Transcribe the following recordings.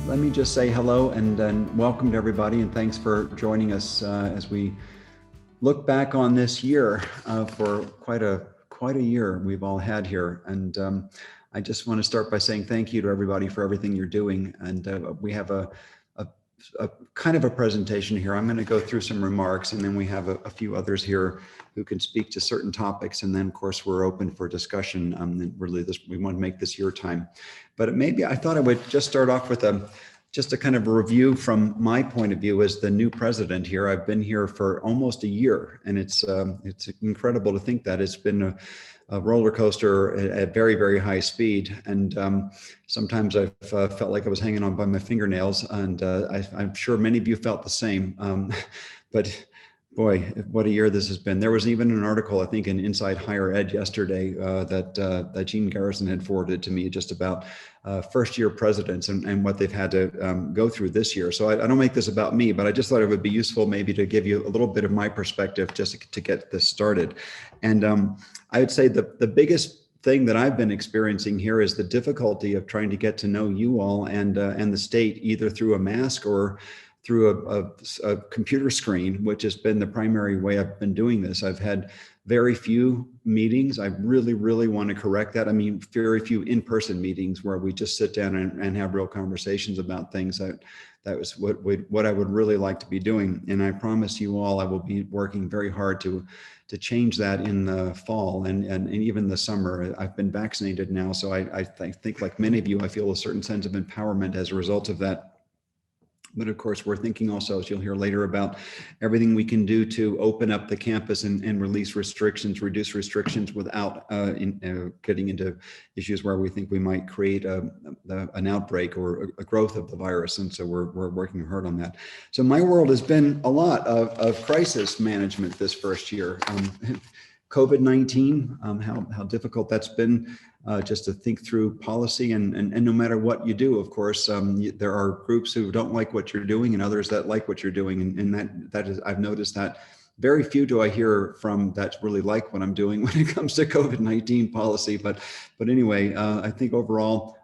let me just say hello and welcome to everybody, and thanks for joining us as we look back on this year for quite a year we've all had here. And I just want to start by saying thank you to everybody for everything you're doing. And we have a, a kind of a presentation here. I'm going to go through some remarks, and then we have a few others here who can speak to certain topics. And then, of course, we're open for discussion. And really, we want to make this your time. But maybe I thought I would just start off with just a kind of a review from my point of view as the new president here. I've been here for almost a year, and it's incredible to think that it's been a roller coaster at very, very high speed. And sometimes I've felt like I was hanging on by my fingernails, and I'm sure many of you felt the same. But boy, what a year this has been. There was even an article, I think, in Inside Higher Ed yesterday that Gene Garrison had forwarded to me just about first-year presidents and what they've had to go through this year. So I don't make this about me, but I just thought it would be useful maybe to give you a little bit of my perspective just to get this started. And I would say the biggest thing that I've been experiencing here is the difficulty of trying to get to know you all and the state, either through a mask or through a computer screen, which has been the primary way I've been doing this. I've had very few meetings. I really, really want to correct that. I mean, very few in-person meetings where we just sit down and have real conversations about things. That was what I would really like to be doing. And I promise you all, I will be working very hard to change that in the fall and even the summer. I've been vaccinated now, so I think, like many of you, I feel a certain sense of empowerment as a result of that. But of course, we're thinking also, as you'll hear later, about everything we can do to open up the campus and release restrictions, reduce restrictions without getting into issues where we think we might create an outbreak or a growth of the virus. And so we're working hard on that. So my world has been a lot of crisis management this first year. COVID-19, how difficult that's been, just to think through policy, and no matter what you do, of course, there are groups who don't like what you're doing and others that like what you're doing, and that is, I've noticed that very few do I hear from that really like what I'm doing when it comes to COVID-19 policy. But anyway, I think overall,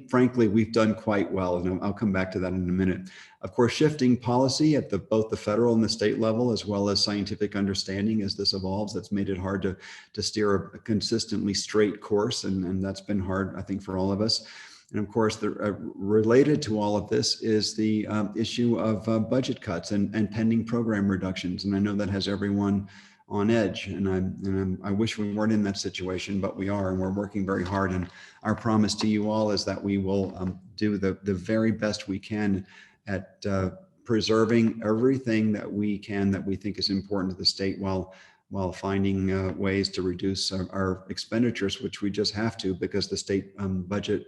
frankly, we've done quite well, and I'll come back to that in a minute. Of course, shifting policy at both the federal and the state level, as well as scientific understanding as this evolves, that's made it hard to steer a consistently straight course, and that's been hard, I think, for all of us. And of course, related to all of this is the issue of budget cuts and pending program reductions, and I know that has everyone on edge, and I wish we weren't in that situation, but we are, and we're working very hard. And our promise to you all is that we will do the very best we can at preserving everything that we can that we think is important to the state, while finding ways to reduce our expenditures, which we just have to, because the state budget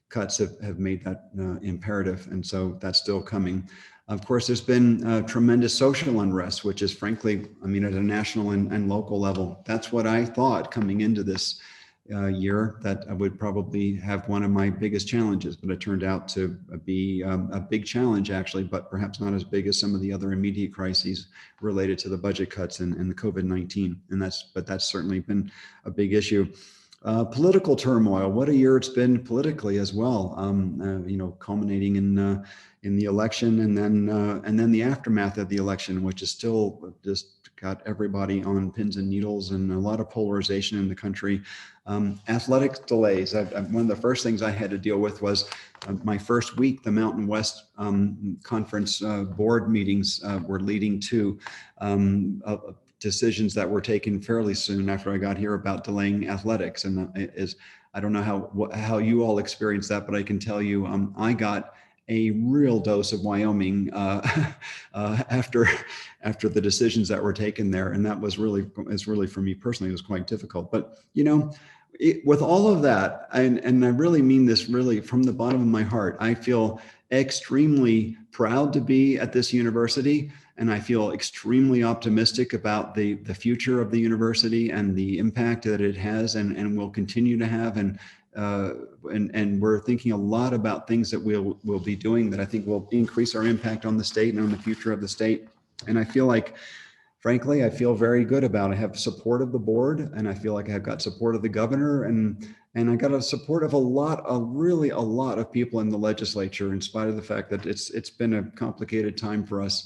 cuts have made that imperative, and so that's still coming. Of course, there's been tremendous social unrest, which is, frankly, I mean, at a national and local level. That's what I thought coming into this year, that I would probably have one of my biggest challenges, but it turned out to be a big challenge, actually, but perhaps not as big as some of the other immediate crises related to the budget cuts and the COVID-19. But that's certainly been a big issue. Political turmoil. What a year it's been politically as well. Culminating in the election, and then the aftermath of the election, which is still just got everybody on pins and needles, and a lot of polarization in the country. Athletics delays. One of the first things I had to deal with was my first week. The Mountain West Conference board meetings were leading to decisions that were taken fairly soon after I got here about delaying athletics. And I don't know how you all experienced that, but I can tell you I got a real dose of Wyoming after the decisions that were taken there, and that was really for me personally, it was quite difficult. But with all of that, and I really mean this really from the bottom of my heart, I feel extremely proud to be at this university, and I feel extremely optimistic about the future of the university and the impact that it has and will continue to have. And we're thinking a lot about things that we'll be doing that I think will increase our impact on the state and on the future of the state. And I feel like, frankly, I feel very good about it. I have support of the board, and I feel like I've got support of the governor, and And I got a support of really a lot of people in the legislature, in spite of the fact that it's been a complicated time for us.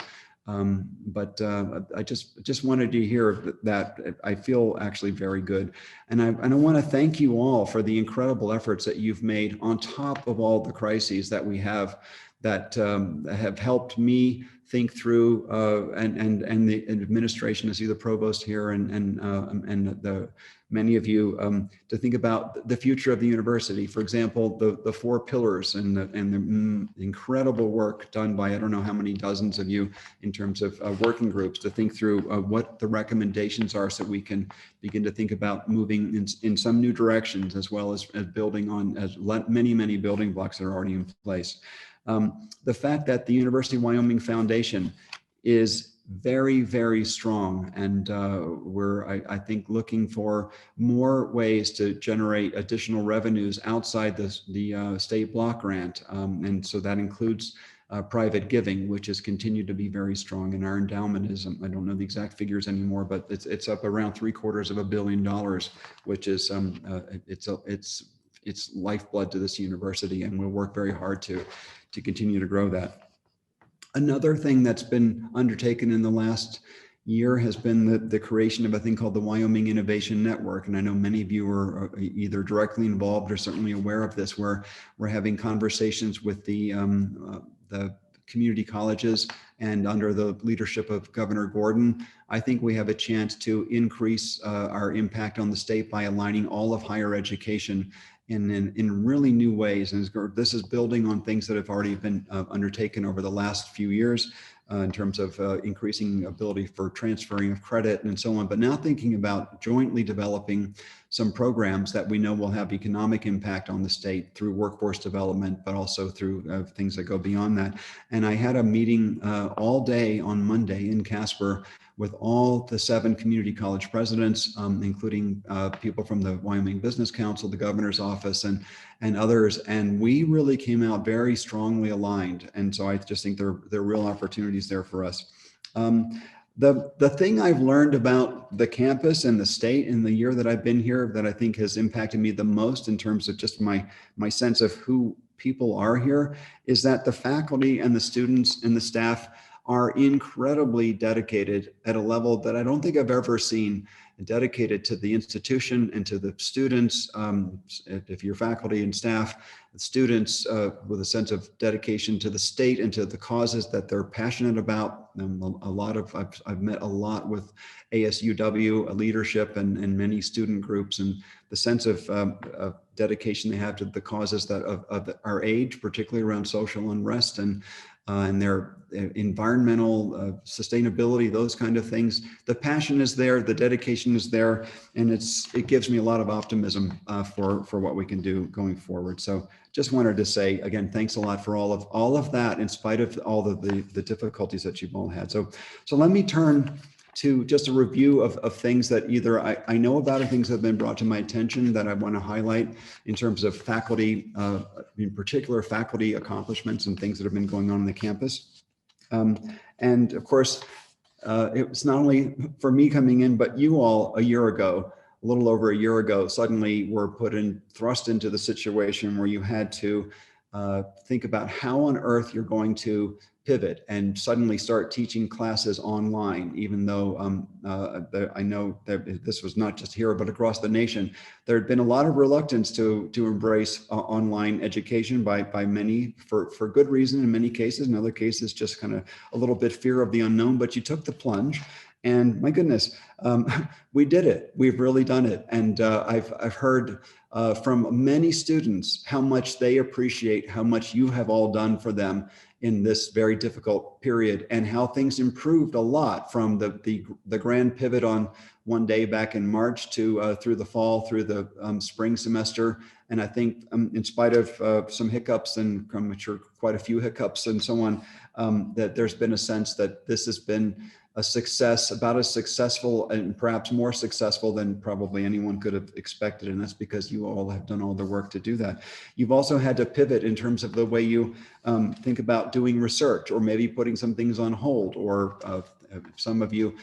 But I just wanted to hear that. I feel actually very good. And I want to thank you all for the incredible efforts that you've made on top of all the crises that we have, that have helped me think through, and the administration, I see the provost here, and the many of you, to think about the future of the university. For example, the four pillars and the incredible work done by I don't know how many dozens of you in terms of working groups to think through what the recommendations are, so we can begin to think about moving in some new directions, as well as building on many building blocks that are already in place. The fact that the University of Wyoming Foundation is very strong, and we're, I think, looking for more ways to generate additional revenues outside the state block grant, and so that includes private giving, which has continued to be very strong. And our endowment is, I don't know the exact figures anymore, but it's up around $750 million, which is it's lifeblood to this university, and we'll work very hard to continue to grow that. Another thing that's been undertaken in the last year has been the creation of a thing called the Wyoming Innovation Network. And I know many of you are either directly involved or certainly aware of this, where we're having conversations with the community colleges, and under the leadership of Governor Gordon, I think we have a chance to increase our impact on the state by aligning all of higher education in really new ways. And this is building on things that have already been undertaken over the last few years in terms of increasing ability for transferring of credit and so on, but now thinking about jointly developing some programs that we know will have economic impact on the state through workforce development, but also through things that go beyond that. And I had a meeting all day on Monday in Casper with all the 7 community college presidents, including people from the Wyoming Business Council, the governor's office, and others. And we really came out very strongly aligned. And so I just think there are real opportunities there for us. The thing I've learned about the campus and the state in the year that I've been here that I think has impacted me the most in terms of just my sense of who people are here is that the faculty and the students and the staff are incredibly dedicated at a level that I don't think I've ever seen, dedicated to the institution and to the students. If you're faculty and staff, students with a sense of dedication to the state and to the causes that they're passionate about. I've met a lot with ASUW leadership and many student groups, and the sense of dedication they have to the causes that of our age, particularly around social unrest and their environmental sustainability, those kind of things. The passion is there, the dedication is there, and it gives me a lot of optimism for what we can do going forward. So just wanted to say again, thanks a lot for all of that, in spite of all the difficulties that you've all had. So let me turn to just a review of things that either I know about or things that have been brought to my attention that I want to highlight in terms of faculty, in particular faculty accomplishments and things that have been going on the campus. And of course, it was not only for me coming in, but you all a little over a year ago, suddenly were thrust into the situation where you had to think about how on earth you're going to pivot and suddenly start teaching classes online, even though I know that this was not just here, but across the nation. There had been a lot of reluctance to embrace online education by many for good reason in many cases. In other cases, just kind of a little bit fear of the unknown, but you took the plunge. And my goodness, we did it. We've really done it. And I've heard from many students how much they appreciate how much you have all done for them in this very difficult period, and how things improved a lot from the grand pivot on one day back in March to through the fall, through the spring semester. And I think in spite of some hiccups, and I'm sure quite a few hiccups and so on, that there's been a sense that this has been a success, about as successful and perhaps more successful than probably anyone could have expected. And that's because you all have done all the work to do that. You've also had to pivot in terms of the way you think about doing research, or maybe putting some things on hold, or some of you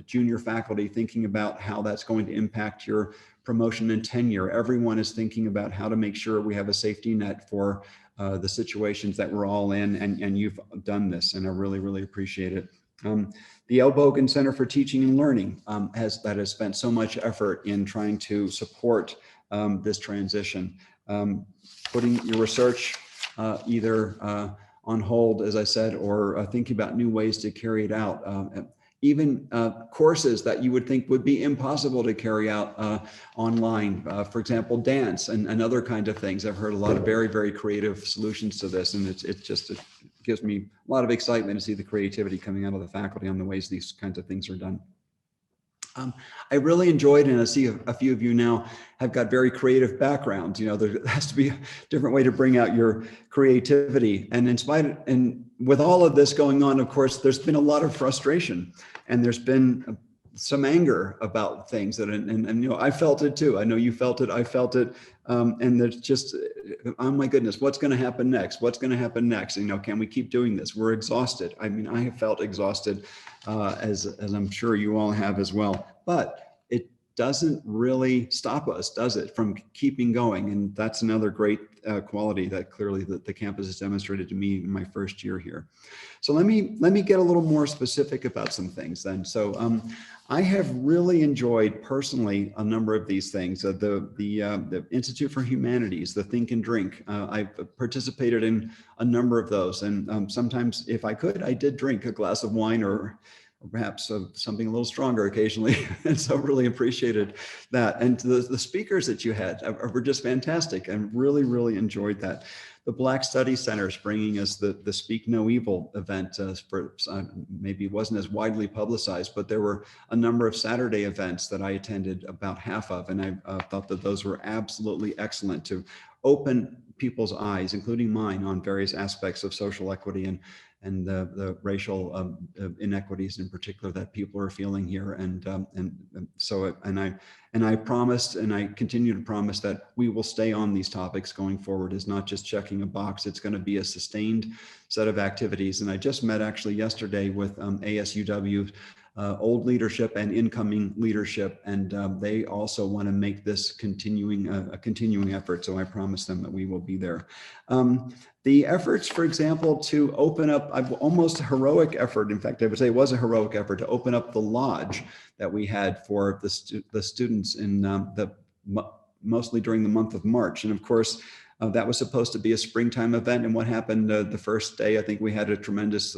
junior faculty thinking about how that's going to impact your promotion and tenure. Everyone is thinking about how to make sure we have a safety net for the situations that we're all in, and you've done this, and I really, really appreciate it. The L. Bogan Center for Teaching and Learning has spent so much effort in trying to support this transition, putting your research either on hold, as I said, or thinking about new ways to carry it out. Even courses that you would think would be impossible to carry out online, for example, dance and other kinds of things. I've heard a lot of very, very creative solutions to this, and it gives me a lot of excitement to see the creativity coming out of the faculty on the ways these kinds of things are done. I really enjoyed, and I see a few of you now have got very creative backgrounds. You know, there has to be a different way to bring out your creativity. And and with all of this going on, of course, there's been a lot of frustration, and there's been some anger about things and you know, I felt it too. I know you felt it, I felt it. And there's just, oh my goodness, what's going to happen next? What's going to happen next? You know, can we keep doing this? We're exhausted. I mean, I have felt exhausted, as I'm sure you all have as well, but it doesn't really stop us, does it, from keeping going? And that's another great quality that clearly the campus has demonstrated to me in my first year here. So let me get a little more specific about some things then. So I have really enjoyed personally a number of these things. The Institute for Humanities, the Think and Drink. I've participated in a number of those, and sometimes, if I could, I did drink a glass of wine or perhaps something a little stronger occasionally. And so really appreciated that. And the speakers that you had were just fantastic, and really, really enjoyed that. The Black Study Center is bringing us the Speak No Evil event. Maybe it wasn't as widely publicized, but there were a number of Saturday events that I attended, about half of, and I thought that those were absolutely excellent to open people's eyes, including mine, on various aspects of social equity and the racial inequities in particular that people are feeling here. And I promised, and I continue to promise, that we will stay on these topics going forward. Is not just checking a box. It's going to be a sustained set of activities. And I just met actually yesterday with ASUW old leadership and incoming leadership, and they also want to make this a continuing effort. So I promise them that we will be there. The efforts, for example, to open up, almost a heroic effort. In fact, I would say it was a heroic effort to open up the lodge that we had for the students in mostly during the month of March. And of course, that was supposed to be a springtime event. And what happened the first day? I think we had a tremendous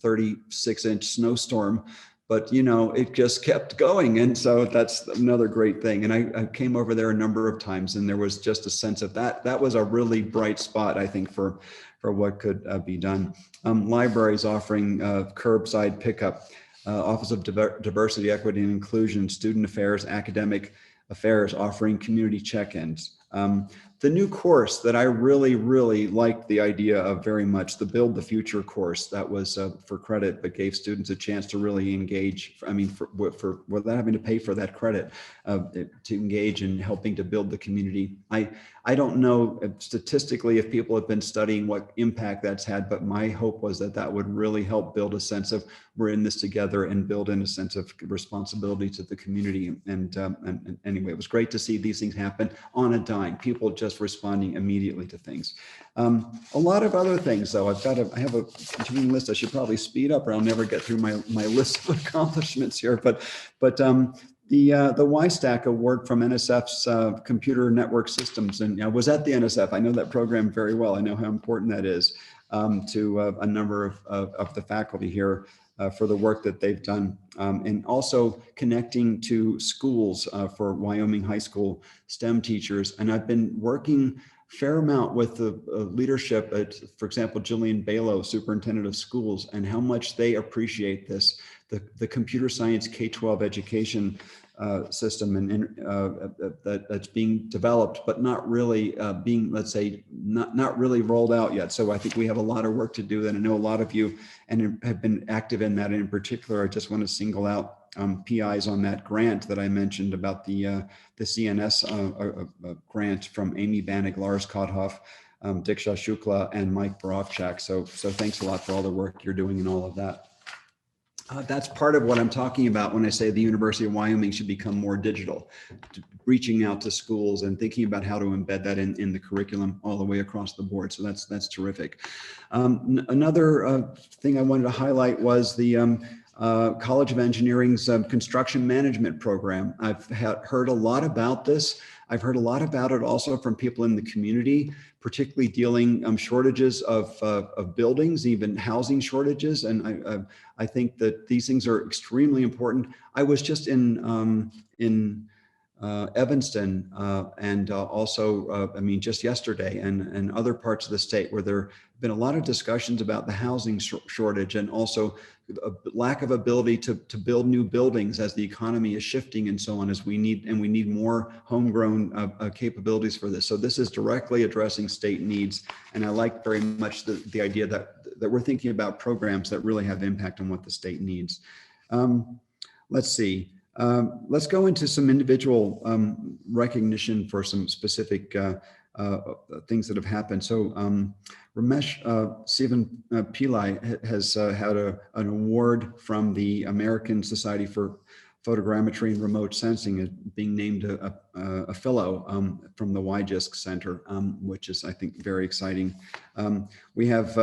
36-inch snowstorm, but you know, it just kept going. And so that's another great thing. And I came over there a number of times, and there was just a sense of that was a really bright spot, I think, for what could be done. Libraries offering curbside pickup, Office of Diversity, Equity, and Inclusion, Student Affairs, Academic Affairs offering community check-ins. The new course that I really, really liked the idea of very much, the Build the Future course, that was for credit, but gave students a chance to really engage. I mean, for without having to pay for that credit, to engage in helping to build the community. I don't know statistically if people have been studying what impact that's had, but my hope was that would really help build a sense of we're in this together, and build in a sense of responsibility to the community. And anyway, it was great to see these things happen on a dime. People just responding immediately to things. A lot of other things, though. I have a continuing list. I should probably speed up, or I'll never get through my list of accomplishments here. But the YStack award from NSF's Computer Network Systems, and I was at the NSF. I know that program very well. I know how important that is to a number of the faculty here for the work that they've done, and also connecting to schools for Wyoming high school STEM teachers. And I've been working a fair amount with the leadership at, for example, Jillian Balo, superintendent of schools, and how much they appreciate this, the computer science K-12 education system that's being developed, but not really being, let's say, not really rolled out yet. So I think we have a lot of work to do, and I know a lot of you and have been active in that. And in particular, I just want to single out PIs on that grant that I mentioned about the CNS grant from Amy Banig, Lars Kodhoff, Diksha Shukla, and Mike Borovchak. So thanks a lot for all the work you're doing and all of that. That's part of what I'm talking about when I say the University of Wyoming should become more digital, reaching out to schools and thinking about how to embed that in the curriculum all the way across the board. So that's terrific. Another thing I wanted to highlight was the College of Engineering's construction management program. I've heard a lot about this. I've heard a lot about it also from people in the community, particularly dealing shortages of buildings, even housing shortages. And I think that these things are extremely important. I was just in Evanston and also, I mean, just yesterday and other parts of the state where there have been a lot of discussions about the housing shortage and also a lack of ability to build new buildings as the economy is shifting and so on, as we need more homegrown capabilities for this. So this is directly addressing state needs. And I like very much the idea that we're thinking about programs that really have impact on what the state needs. Let's see. Let's go into some individual recognition for some specific things that have happened. So Ramesh Sivan Pillai has had an award from the American Society for Photogrammetry and Remote Sensing, being named a fellow from the WIGISC Center, which is, I think, very exciting. We have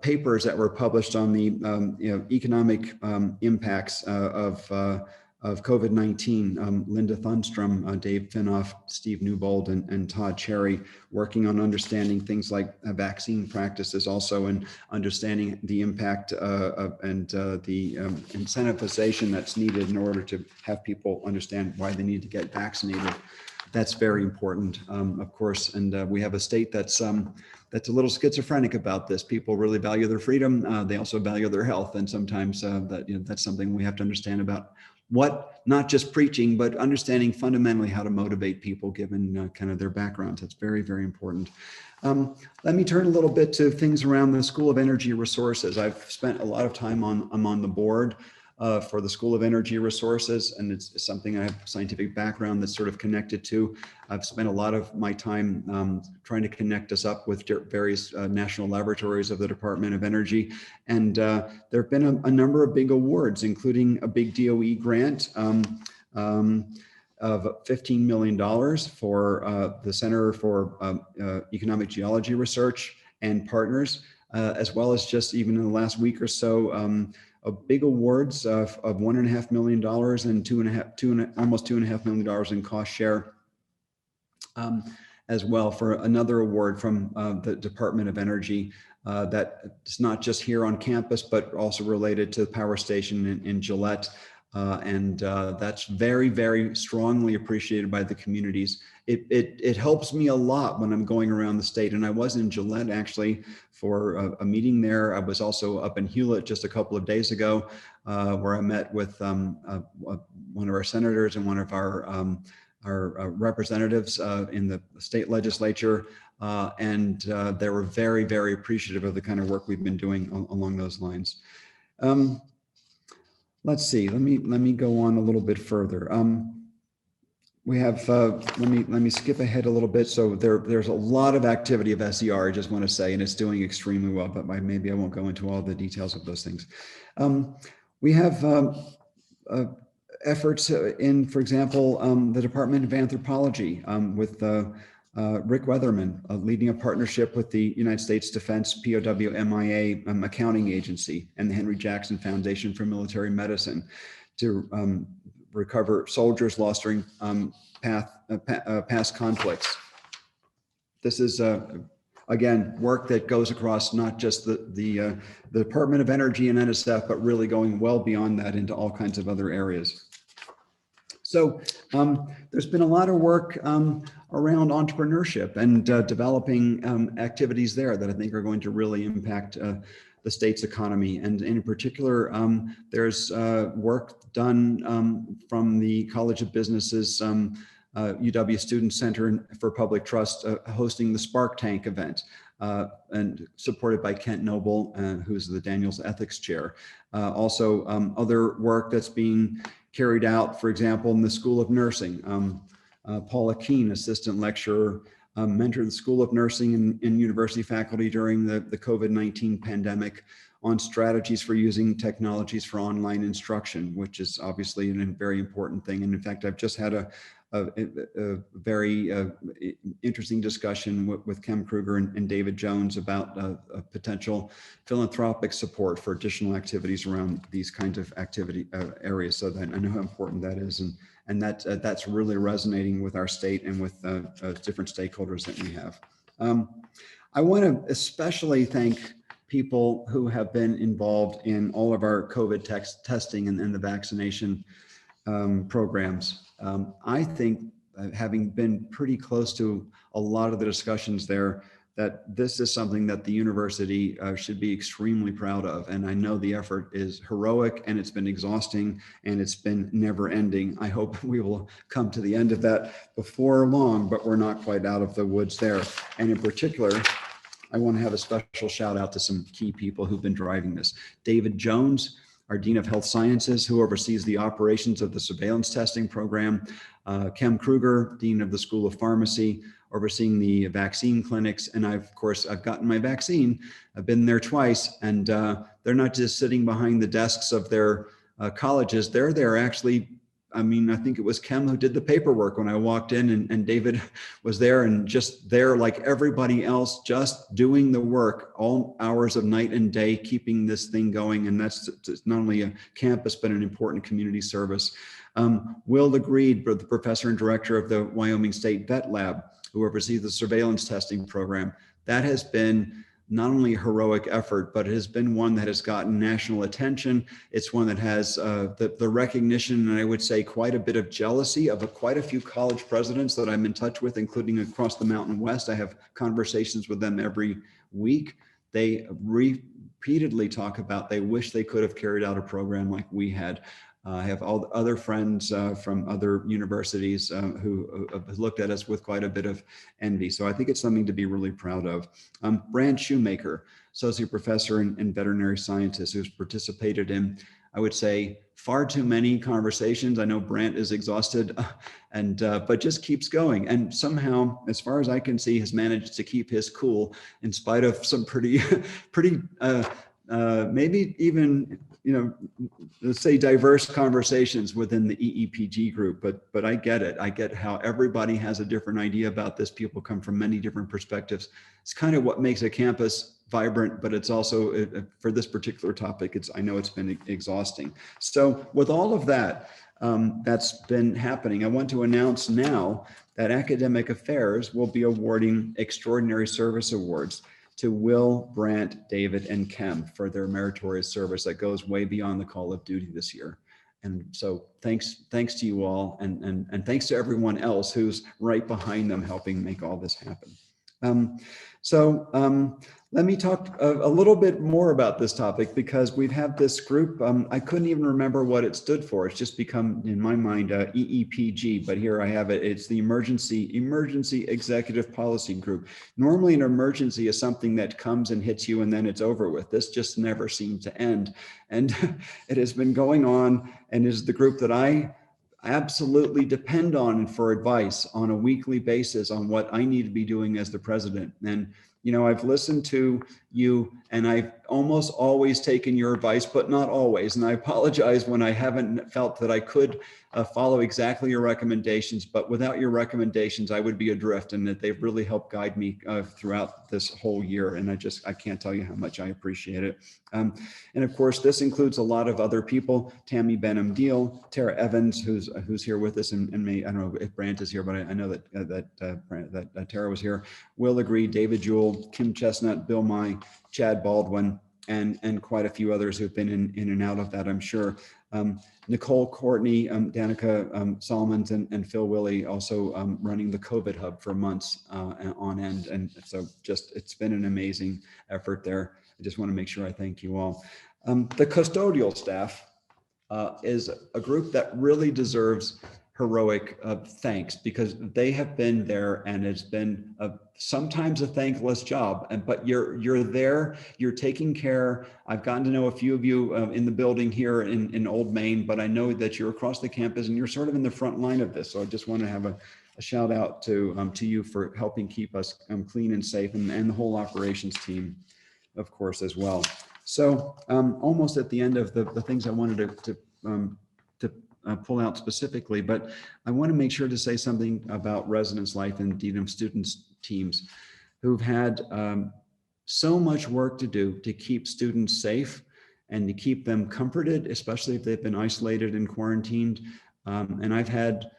papers that were published on the economic impacts of COVID-19, Linda Thunstrom, Dave Finoff, Steve Newbold, and Todd Cherry, working on understanding things like vaccine practices also, and understanding the impact and the incentivization that's needed in order to have people understand why they need to get vaccinated. That's very important, of course. And we have a state that's a little schizophrenic about this. People really value their freedom. They also value their health. And sometimes that's something we have to understand about what, not just preaching, but understanding fundamentally how to motivate people given kind of their backgrounds. That's very, very important. Let me turn a little bit to things around the School of Energy Resources. I've spent a lot of time I'm on the board for the School of Energy Resources, and it's something I have a scientific background that's sort of connected to. I've spent a lot of my time trying to connect us up with various national laboratories of the Department of Energy. And there have been a number of big awards, including a big DOE grant of $15 million for the Center for Economic Geology Research and partners, as well as just even in the last week or so, big awards of $1.5 million and almost $2.5 million in cost share, as well, for another award from the Department of Energy that is not just here on campus, but also related to the power station in Gillette. And that's very, very strongly appreciated by the communities. It helps me a lot when I'm going around the state. And I was in Gillette actually for a meeting there. I was also up in Hewlett just a couple of days ago, where I met with one of our senators and one of our representatives in the state legislature. And they were very, very appreciative of the kind of work we've been doing along those lines. Let's see, let me go on a little bit further. We have, let me skip ahead a little bit. So there's a lot of activity of SER, I just want to say, and it's doing extremely well, but maybe I won't go into all the details of those things. We have efforts in, for example, the Department of Anthropology with Rick Weatherman, leading a partnership with the United States Defense POW MIA Accounting Agency and the Henry Jackson Foundation for Military Medicine to recover soldiers lost during past conflicts. This is, again, work that goes across not just the Department of Energy and NSF, but really going well beyond that into all kinds of other areas. So there's been a lot of work around entrepreneurship and developing activities there that I think are going to really impact the state's economy. And in particular, there's work done from the College of Business's UW Student Center for Public Trust hosting the Spark Tank event, and supported by Kent Noble, who's the Daniels Ethics Chair. Also, other work that's being carried out, for example, in the School of Nursing. Paula Keene, assistant lecturer mentored the School of Nursing and university faculty during the COVID-19 pandemic on strategies for using technologies for online instruction, which is obviously a very important thing. And in fact, I've just had a very interesting discussion with Kem Kruger and David Jones about a potential philanthropic support for additional activities around these kinds of activity areas. So that I know how important that is, and that's really resonating with our state and with different stakeholders that we have. I want to especially thank people who have been involved in all of our COVID testing and the vaccination programs. I think, having been pretty close to a lot of the discussions there, that this is something that the university should be extremely proud of. And I know the effort is heroic, and it's been exhausting, and it's been never ending. I hope we will come to the end of that before long, but we're not quite out of the woods there. And in particular, I want to have a special shout out to some key people who've been driving this. David Jones, our Dean of Health Sciences, who oversees the operations of the surveillance testing program. Kem Kruger, Dean of the School of Pharmacy, overseeing the vaccine clinics. And of course, I've gotten my vaccine. I've been there twice, and they're not just sitting behind the desks of their colleges. They're there actually. I mean, I think it was Kem who did the paperwork when I walked in, and David was there, and just there like everybody else, just doing the work all hours of night and day, keeping this thing going. And that's not only a campus, but an important community service. Will Agreed, the professor and director of the Wyoming State Vet Lab, who oversees the surveillance testing program. That has been not only a heroic effort, but it has been one that has gotten national attention. It's one that has the recognition, and I would say quite a bit of jealousy of quite a few college presidents that I'm in touch with, including across the Mountain West. I have conversations with them every week. They repeatedly talk about they wish they could have carried out a program like we had. I have all the other friends from other universities who have looked at us with quite a bit of envy. So I think it's something to be really proud of. Brand Shoemaker, associate professor and veterinary scientist, who's participated in, I would say, far too many conversations. I know Brant is exhausted, but just keeps going. And somehow, as far as I can see, has managed to keep his cool in spite of some pretty maybe even, let's say diverse conversations within the EEPG group, but I get it. I get how everybody has a different idea about this. People come from many different perspectives. It's kind of what makes a campus vibrant, but it's also, for this particular topic, I know it's been exhausting. So with all of that, that's been happening, I want to announce now that Academic Affairs will be awarding Extraordinary Service Awards to Will, Brant, David, and Kem for their meritorious service that goes way beyond the call of duty this year. And so thanks to you all, and thanks to everyone else who's right behind them helping make all this happen. Let me talk a little bit more about this topic, because we've had this group. I couldn't even remember what it stood for. It's just become, in my mind, EEPG, but here I have it. It's the Emergency Executive Policy Group. Normally an emergency is something that comes and hits you and then it's over with. This just never seemed to end. And it has been going on, and is the group that I absolutely depend on for advice on a weekly basis on what I need to be doing as the president. And I've listened to you, and I've almost always taken your advice, but not always. And I apologize when I haven't felt that I could follow exactly your recommendations, but without your recommendations, I would be adrift, and that they've really helped guide me throughout this whole year. And I can't tell you how much I appreciate it. And of course, this includes a lot of other people: Tammy Benham Deal, Tara Evans, who's here with us, and me. I don't know if Brant is here, but I know that Tara was here. Will Agreed, David Jewell, Kim Chestnut, Bill Mai, Chad Baldwin, and quite a few others who've been in and out of that, I'm sure. Nicole Courtney, Danica Solomons, and Phil Willey also running the COVID hub for months on end. And so it's been an amazing effort there. I just want to make sure I thank you all. The custodial staff is a group that really deserves heroic thanks, because they have been there, and it's been sometimes a thankless job, but you're there, you're taking care. I've gotten to know a few of you in the building here in Old Main, but I know that you're across the campus and you're sort of in the front line of this. So I just want to have a shout out to you for helping keep us clean and safe, and the whole operations team, of course, as well. So almost at the end of the things I wanted to pull out specifically, but I want to make sure to say something about residence life and indeed students teams who've had so much work to do to keep students safe and to keep them comforted, especially if they've been isolated and quarantined. And I've had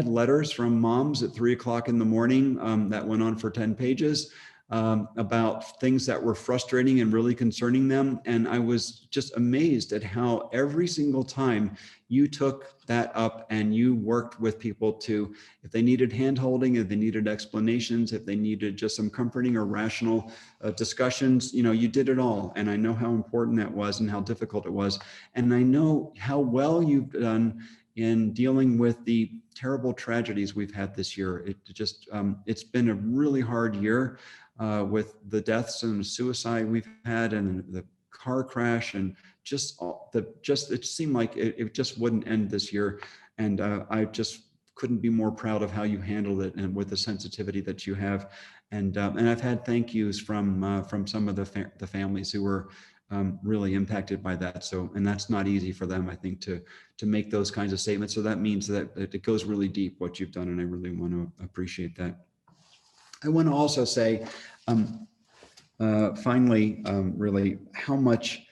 letters from moms at 3 o'clock in the morning that went on for 10 pages about things that were frustrating and really concerning them. And I was just amazed at how every single time you took that up and you worked with people to, if they needed hand holding, if they needed explanations, if they needed just some comforting or rational discussions, you did it all. And I know how important that was and how difficult it was. And I know how well you've done in dealing with the terrible tragedies we've had this year. It's been a really hard year with the deaths and suicide we've had and the car crash and it seemed like it just wouldn't end this year. And I just couldn't be more proud of how you handled it and with the sensitivity that you have. And I've had thank yous from some of the families who were really impacted by that. So, and that's not easy for them, I think, to make those kinds of statements. So that means that it goes really deep what you've done, and I really want to appreciate that. I want to also say, finally, really how much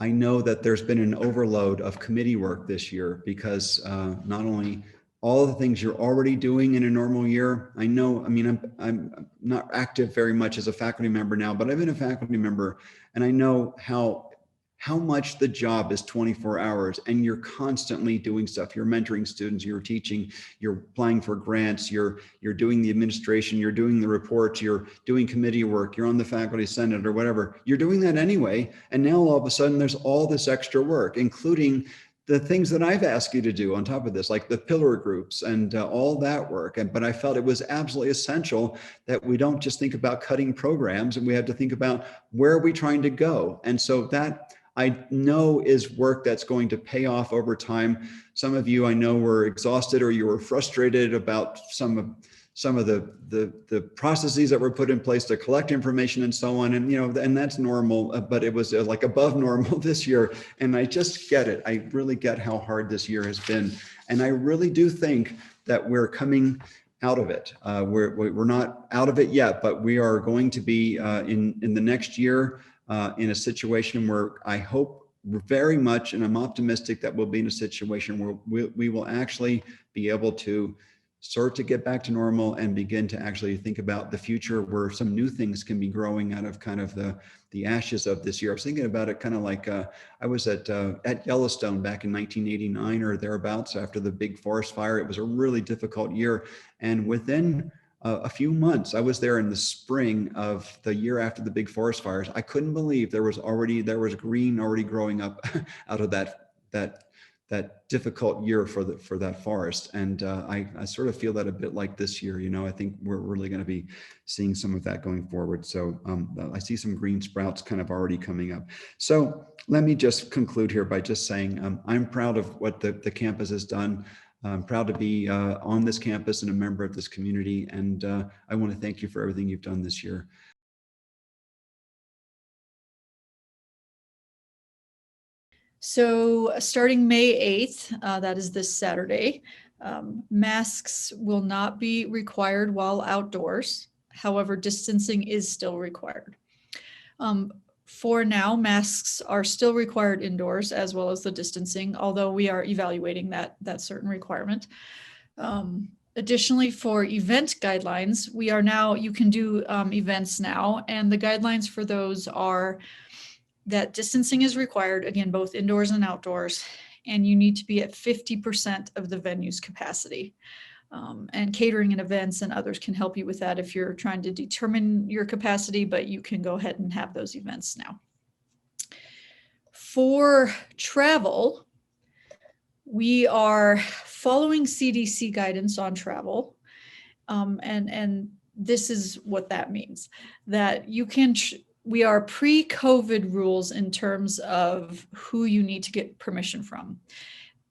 I know that there's been an overload of committee work this year because not only all the things you're already doing in a normal year. I mean, I'm not active very much as a faculty member now, but I've been a faculty member and I know how much the job is 24 hours and you're constantly doing stuff. You're mentoring students, you're teaching, you're applying for grants, you're doing the administration, you're doing the reports, you're doing committee work, you're on the faculty senate or whatever. You're doing that anyway. And now all of a sudden there's all this extra work, including the things that I've asked you to do on top of this, like the pillar groups and all that work. But I felt it was absolutely essential that we don't just think about cutting programs and we have to think about where are we trying to go. And so that I know is work that's going to pay off over time. Some of you I know were exhausted or you were frustrated about some of the processes that were put in place to collect information and so on. And, and that's normal, but it was like above normal this year. And I just get it. I really get how hard this year has been. And I really do think that we're coming out of it. We're not out of it yet, but we are going to be in the next year in a situation where I hope very much, and I'm optimistic that we'll be in a situation where we will actually be able to start to get back to normal and begin to actually think about the future where some new things can be growing out of kind of the ashes of this year. I was thinking about it kind of like I was at Yellowstone back in 1989 or thereabouts after the big forest fire. It was a really difficult year. And within a few months, I was there in the spring of the year after the big forest fires. I couldn't believe there was green already growing up out of that difficult year for that forest. And I sort of feel that a bit like this year. I think we're really going to be seeing some of that going forward. So I see some green sprouts kind of already coming up. So let me just conclude here by just saying I'm proud of what the campus has done. I'm proud to be on this campus and a member of this community. And I want to thank you for everything you've done this year. So starting May 8th, that is this Saturday, masks will not be required while outdoors. However, distancing is still required. For now, masks are still required indoors as well as the distancing, although we are evaluating that certain requirement. Additionally, for event guidelines, you can do events now, and the guidelines for those are that distancing is required, again, both indoors and outdoors, and you need to be at 50% of the venue's capacity. And catering and events and others can help you with that if you're trying to determine your capacity, but you can go ahead and have those events now. For travel, we are following CDC guidance on travel. And this is what that means, that you can, we are pre-COVID rules in terms of who you need to get permission from.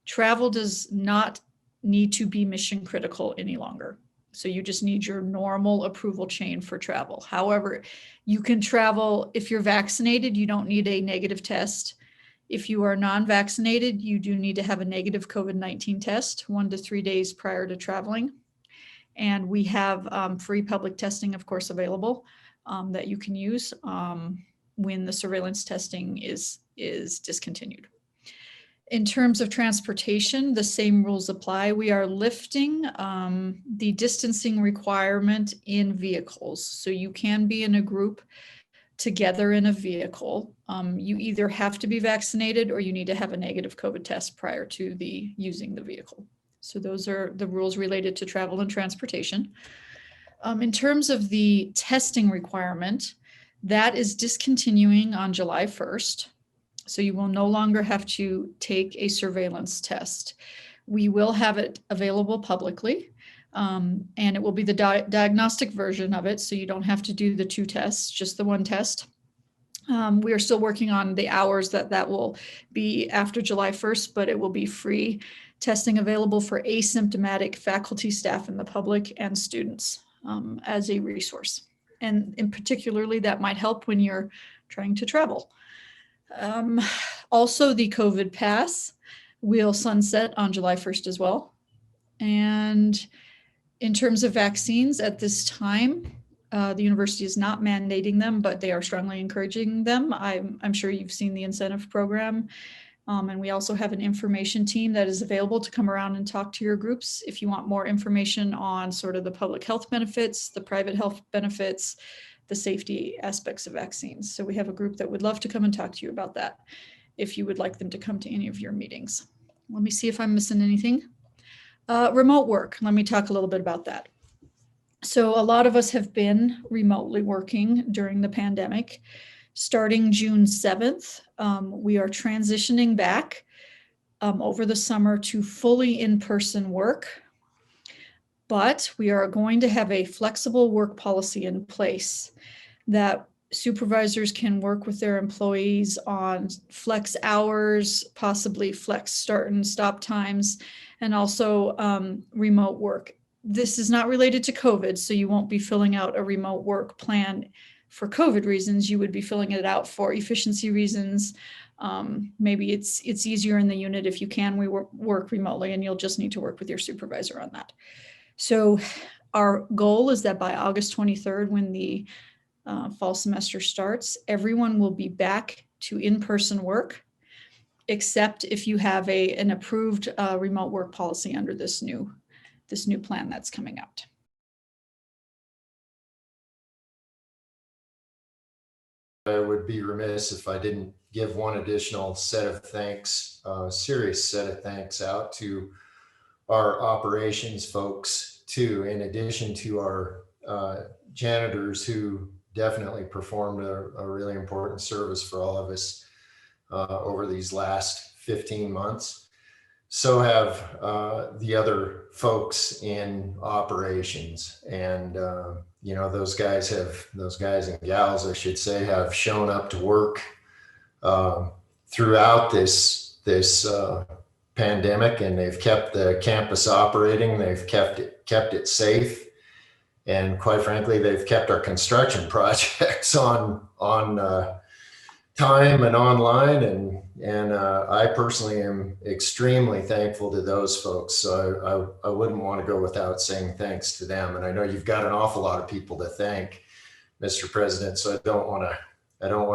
Travel does not need to be mission critical any longer. So you just need your normal approval chain for travel. However, you can travel if you're vaccinated, you don't need a negative test. If you are non-vaccinated, you do need to have a negative COVID-19 test 1 to 3 days prior to traveling. And we have free public testing, of course, available that you can use when the surveillance testing is discontinued. In terms of transportation, the same rules apply. We are lifting the distancing requirement in vehicles. So you can be in a group together in a vehicle. You either have to be vaccinated or you need to have a negative COVID test prior to using the vehicle. So those are the rules related to travel and transportation. In terms of the testing requirement, that is discontinuing on July 1st. So you will no longer have to take a surveillance test. We will have it available publicly, and it will be the diagnostic version of it. So you don't have to do the 2 tests, just the 1 test. We are still working on the hours that will be after July 1st, but it will be free testing available for asymptomatic faculty, staff, and the public and students as a resource. And in particularly, that might help when you're trying to travel. Also, the COVID pass will sunset on July 1st as well. And in terms of vaccines at this time, the university is not mandating them, but they are strongly encouraging them. I'm sure you've seen the incentive program. And we also have an information team that is available to come around and talk to your groups if you want more information on sort of the public health benefits, the private health benefits, the safety aspects of vaccines. So we have a group that would love to come and talk to you about that if you would like them to come to any of your meetings. Let me see if I'm missing anything. Remote work, let me talk a little bit about that. So a lot of us have been remotely working during the pandemic. Starting June 7th, we are transitioning back over the summer to fully in-person work. But we are going to have a flexible work policy in place that supervisors can work with their employees on flex hours, possibly flex start and stop times, and also remote work. This is not related to COVID, so you won't be filling out a remote work plan for COVID reasons. You would be filling it out for efficiency reasons. Maybe it's easier in the unit if you can work remotely, and you'll just need to work with your supervisor on that. So our goal is that by August 23rd, when the fall semester starts, everyone will be back to in-person work, except if you have an approved remote work policy under this new plan that's coming out. I would be remiss if I didn't give one additional set of thanks, serious set of thanks out to our operations folks too, in addition to our janitors who definitely performed a really important service for all of us over these last 15 months. So have the other folks in operations, and you know, those guys and gals, I should say, have shown up to work throughout this pandemic, and they've kept the campus operating. They've kept it safe, and quite frankly, they've kept our construction projects on time and online, and I personally am extremely thankful to those folks. So I wouldn't want to go without saying thanks to them. And I know you've got an awful lot of people to thank, Mr. President. So I don't want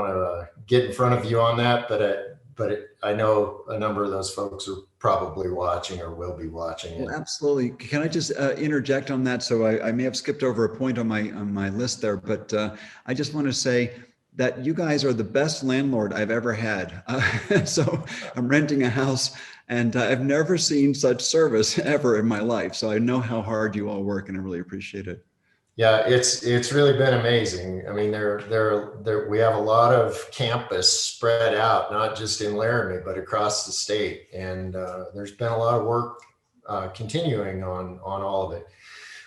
to get in front of you on that, but I know a number of those folks are probably watching or will be watching. Well, absolutely. Can I just interject on that? So I may have skipped over a point on my list there, but I just want to say that you guys are the best landlord I've ever had. So I'm renting a house, and I've never seen such service ever in my life. So I know how hard you all work, and I really appreciate it. Yeah, it's really been amazing. I mean, we have a lot of campus spread out, not just in Laramie, but across the state. And there's been a lot of work continuing on all of it.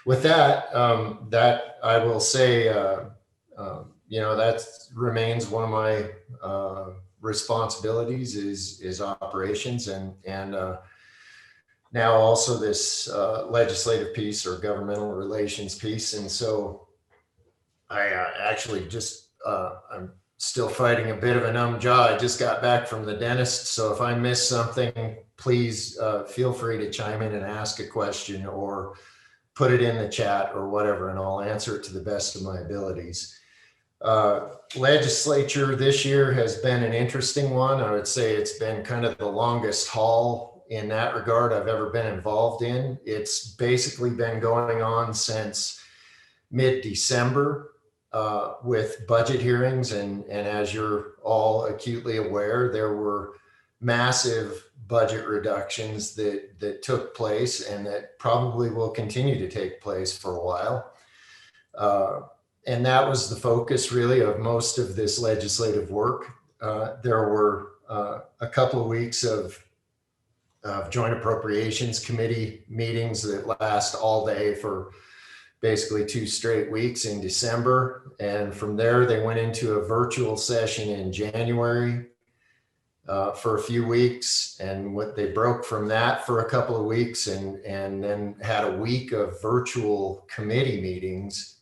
With that, that I will say, you know, that remains one of my responsibilities is operations, and now also this legislative piece or governmental relations piece. And so I actually just, I'm still fighting a bit of a numb jaw. I just got back from the dentist. So if I miss something, please feel free to chime in and ask a question or put it in the chat or whatever, and I'll answer it to the best of my abilities. Legislature this year has been an interesting one. I would say it's been kind of the longest haul in that regard I've ever been involved in. It's basically been going on since mid-December with budget hearings. And as you're all acutely aware, there were massive budget reductions that took place and that probably will continue to take place for a while. And that was the focus really of most of this legislative work. There were a couple of weeks of Joint Appropriations Committee meetings that last all day for basically 2 straight weeks in December. And from there, they went into a virtual session in January for a few weeks. And what they broke from that for a couple of weeks and then had a week of virtual committee meetings.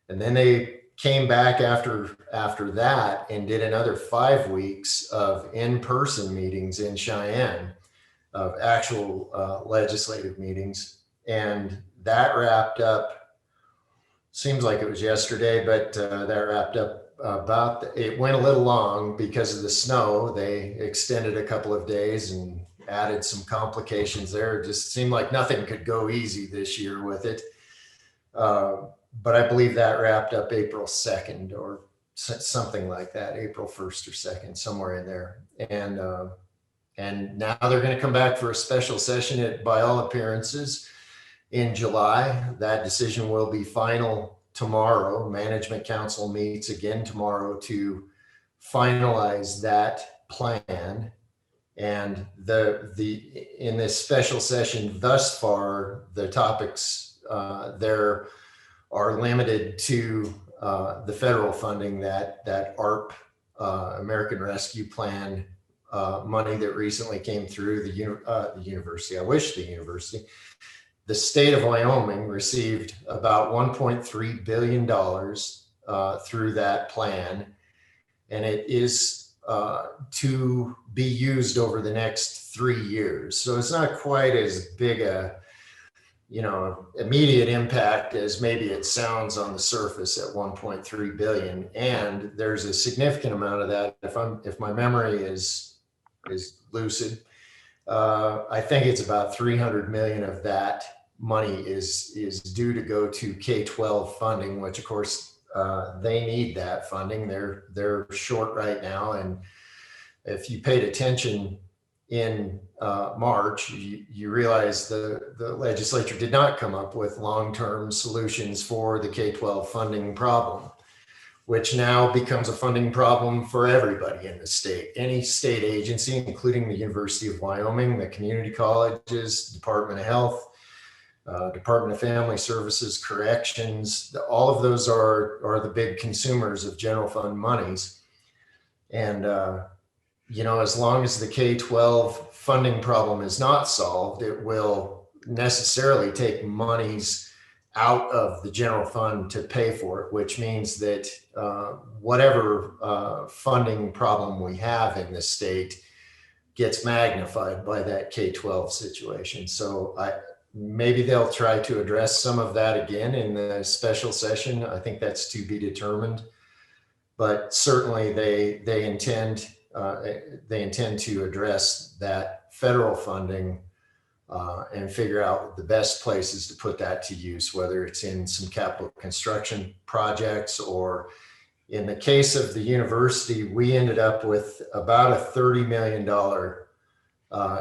And then they came back after that and did another 5 weeks of in-person meetings in Cheyenne, of actual legislative meetings. And that wrapped up, seems like it was yesterday, but that wrapped up it went a little long because of the snow. They extended a couple of days and added some complications there. It just seemed like nothing could go easy this year with it. But I believe that wrapped up April 2nd or something like that, April 1st or 2nd, somewhere in there. And now they're going to come back for a special session by all appearances in July. That decision will be final tomorrow. Management Council meets again tomorrow to finalize that plan. And in this special session thus far, the topics there are limited to the federal funding, that ARP, American Rescue Plan money that recently came through the university. I wish the university. The state of Wyoming received about $1.3 billion through that plan, and it is to be used over the next 3 years. So it's not quite as big a immediate impact as maybe it sounds on the surface at 1.3 billion. And there's a significant amount of that, if my memory is lucid, I think it's about 300 million of that money is due to go to K-12 funding, which of course they need that funding. They're short right now. And if you paid attention in March, you realize the legislature did not come up with long-term solutions for the K-12 funding problem, which now becomes a funding problem for everybody in the state. Any state agency, including the University of Wyoming, the community colleges, Department of Health, Department of Family Services, Corrections, all of those are the big consumers of general fund monies. And as long as the K-12 funding problem is not solved, it will necessarily take monies out of the general fund to pay for it, which means that whatever funding problem we have in the state gets magnified by that K-12 situation. So maybe they'll try to address some of that again in the special session. I think that's to be determined, but certainly they intend to address that federal funding and figure out the best places to put that to use, whether it's in some capital construction projects, or in the case of the university, we ended up with about a $30 million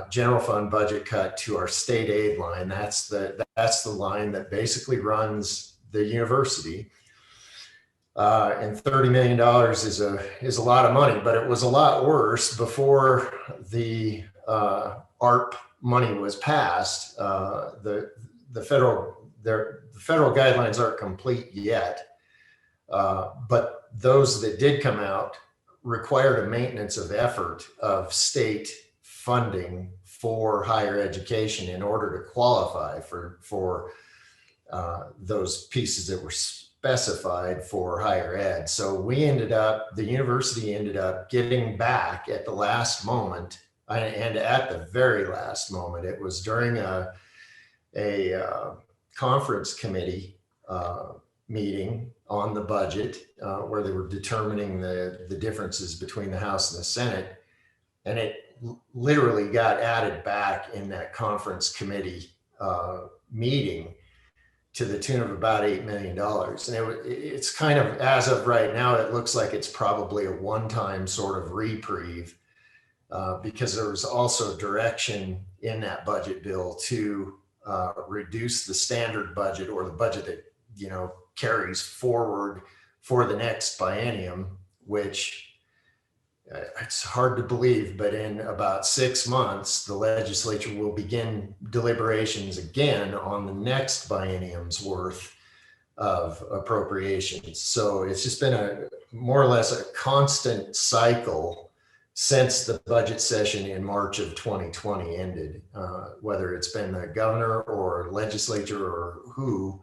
general fund budget cut to our state aid line. That's the line that basically runs the university. And $30 million is a lot of money, but it was a lot worse before the ARP money was passed. The federal guidelines aren't complete yet, but those that did come out required a maintenance of effort of state funding for higher education in order to qualify for those pieces that were specified for higher ed. So the university ended up getting back at the last moment, and at the very last moment. It was during a conference committee meeting on the budget where they were determining the differences between the House and the Senate. And it literally got added back in that conference committee meeting to the tune of about $8 million. And it's kind of, as of right now, it looks like it's probably a one-time sort of reprieve because there was also direction in that budget bill to reduce the standard budget, or the budget that, carries forward for the next biennium, which it's hard to believe, but in about 6 months, the legislature will begin deliberations again on the next biennium's worth of appropriations. So it's just been more or less a constant cycle since the budget session in March of 2020 ended, whether it's been the governor or legislature or who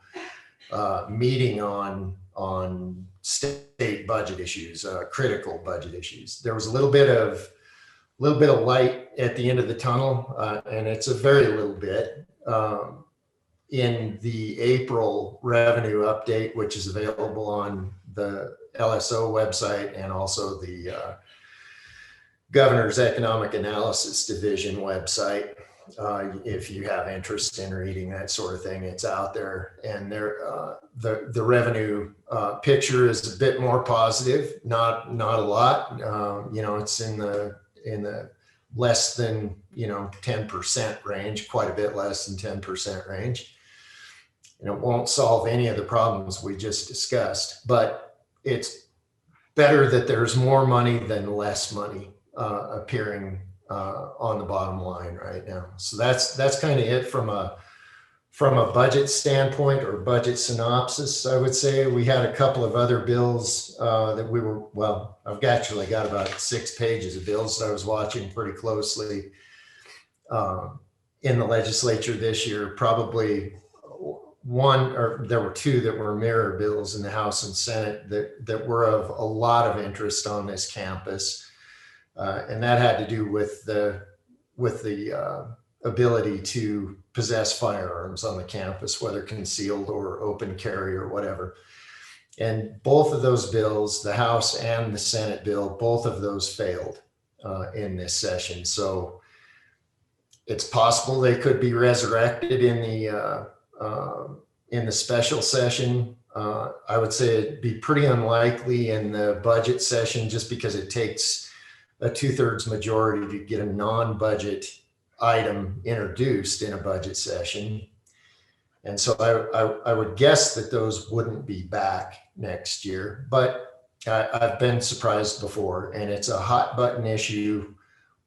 meeting on state budget issues, critical budget issues. There was a little bit of light at the end of the tunnel, and it's a very little bit in the April revenue update, which is available on the LSO website and also the Governor's Economic Analysis Division website. If you have interest in reading that sort of thing, it's out there. And the revenue picture is a bit more positive, not a lot. It's in the less than 10% range, quite a bit less than 10% range. And it won't solve any of the problems we just discussed, but it's better that there's more money than less money appearing on the bottom line right now. So that's kind of it from a budget standpoint, or budget synopsis. I would say we had a couple of other bills that I've actually got about 6 pages of bills that I was watching pretty closely in the legislature this year. Probably there were 2 that were mirror bills in the House and Senate that were of a lot of interest on this campus. And that had to do with the ability to possess firearms on the campus, whether concealed or open carry or whatever. And both of those bills, the House and the Senate bill, both of those failed in this session. So it's possible they could be resurrected in the special session. I would say it'd be pretty unlikely in the budget session, just because it takes a 2/3 majority to get a non-budget item introduced in a budget session. And so I would guess that those wouldn't be back next year, but I've been surprised before, and it's a hot button issue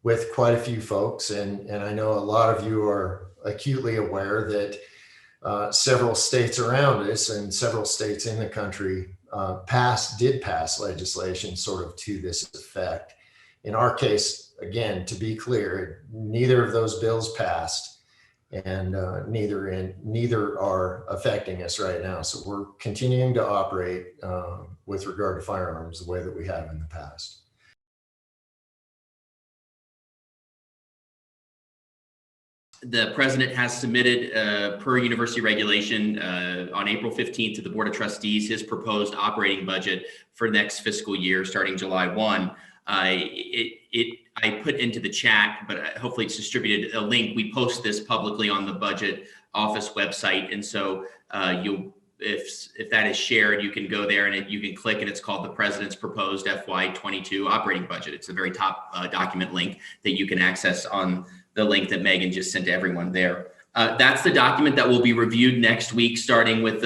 with quite a few folks. And I know a lot of you are acutely aware that several states around us and several states in the country did pass legislation sort of to this effect. In our case, again, to be clear, neither of those bills passed, and neither are affecting us right now. So we're continuing to operate with regard to firearms the way that we have in the past. The president has submitted, per university regulation, on April 15th to the Board of Trustees, his proposed operating budget for next fiscal year starting July 1. I put into the chat, but hopefully it's distributed, a link. We post this publicly on the budget office website. And so if that is shared, you can go there and you can click, and it's called the President's Proposed FY22 Operating Budget. It's the very top document link that you can access on the link that Megan just sent to everyone there. That's the document that will be reviewed next week, starting with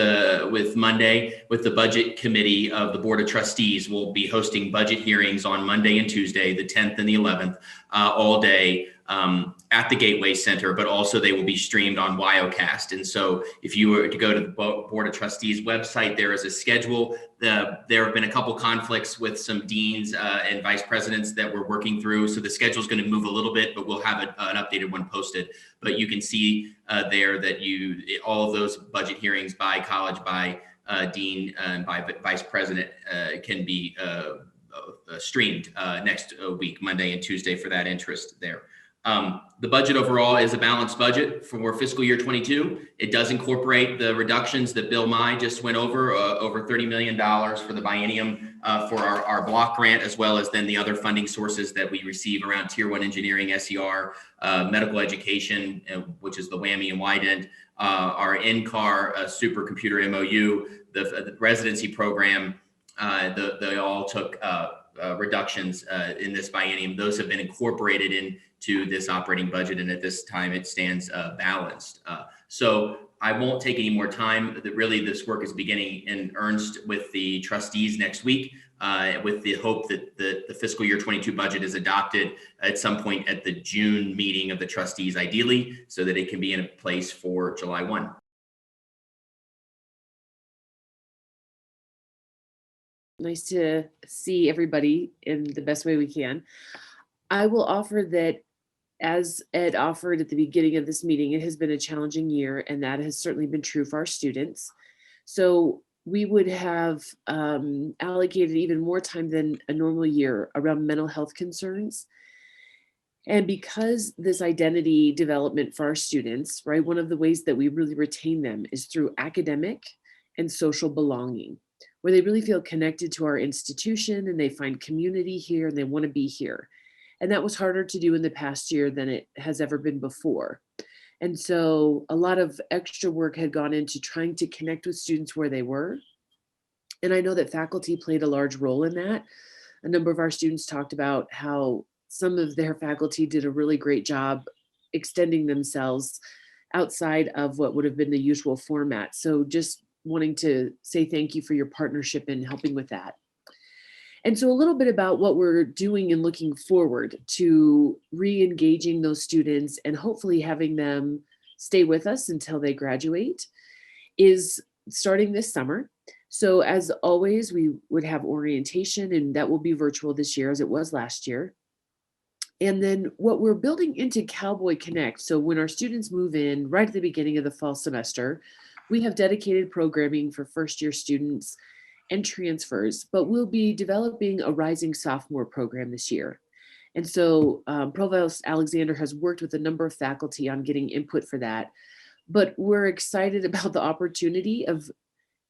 Monday with the Budget Committee of the Board of Trustees. We'll be hosting budget hearings on Monday and Tuesday, the 10th and the 11th, all day, at the Gateway Center, but also they will be streamed on Wiocast. And so if you were to go to the Board of Trustees website, there is a schedule. There have been a couple conflicts with some deans and vice presidents that we're working through. So the schedule is going to move a little bit, but we'll have an updated one posted. But you can see there that all of those budget hearings by college, by dean, and by vice president can be streamed next week, Monday and Tuesday, for that interest there. The budget overall is a balanced budget for fiscal year 22. It does incorporate the reductions that Bill Nye just went over $30 million for the biennium for our block grant, as well as then the other funding sources that we receive around Tier 1 engineering, SER, medical education, which is the WWAMI and Wident, our NCAR supercomputer MOU, the residency program. They all took reductions in this biennium. Those have been incorporated into this operating budget, and at this time it stands balanced. So I won't take any more time. Really, this work is beginning in earnest with the trustees next week, with the hope that the fiscal year 22 budget is adopted at some point at the June meeting of the trustees, ideally, so that it can be in place for July 1. Nice to see everybody in the best way we can. I will offer that, as Ed offered at the beginning of this meeting, it has been a challenging year, and that has certainly been true for our students. So we would have allocated even more time than a normal year around mental health concerns. And because this identity development for our students, right, one of the ways that we really retain them is through academic and social belonging, where they really feel connected to our institution and they find community here and they want to be here. And that was harder to do in the past year than it has ever been before. And so a lot of extra work had gone into trying to connect with students where they were. And I know that faculty played a large role in that. A number of our students talked about how some of their faculty did a really great job extending themselves outside of what would have been the usual format. So just wanting to say thank you for your partnership in helping with that. And so a little bit about what we're doing and looking forward to re-engaging those students and hopefully having them stay with us until they graduate is starting this summer. So as always, we would have orientation, and that will be virtual this year as it was last year. And then what we're building into Cowboy Connect, so when our students move in right at the beginning of the fall semester, we have dedicated programming for first-year students and transfers, but we'll be developing a rising sophomore program this year. And so Provost Alexander has worked with a number of faculty on getting input for that, but we're excited about the opportunity of